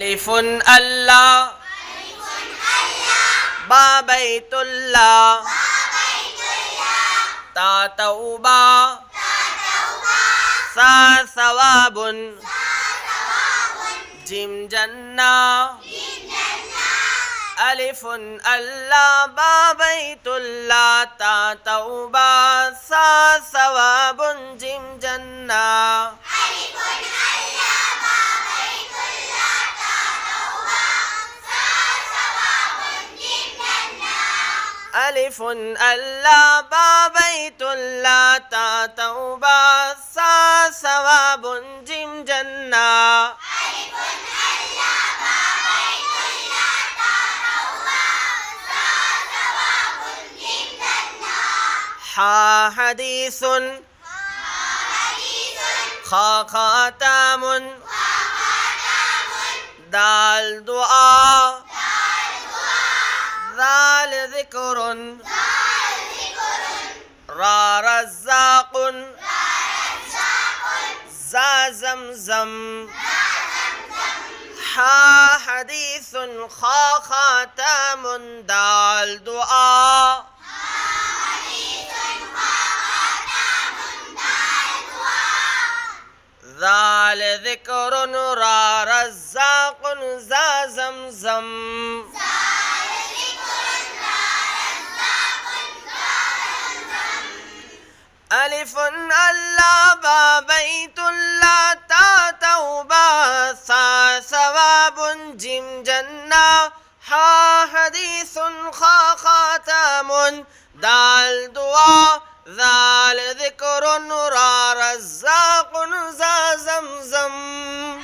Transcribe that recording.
ألف الله با بيت الله تا توبة ثا ثواب جيم جنة ألف الله با بيت الله تا توبة ثا ثواب جيم جنة ألف الله با بيت الله تا توبة ثا ثواب جيم جنة حا حديث خا خاتم دال دعاء ذال ذكر را رزاق زا زمزم حا حديث خا خاتم دال دعاء ذال ذكر را رزاق زا زمزم ألف الله با بيت الله تا توبة ثا ثواب جيم جنة حا حديث خا خاتم دال دعاء ذال ذكر را رزاق زا زمزم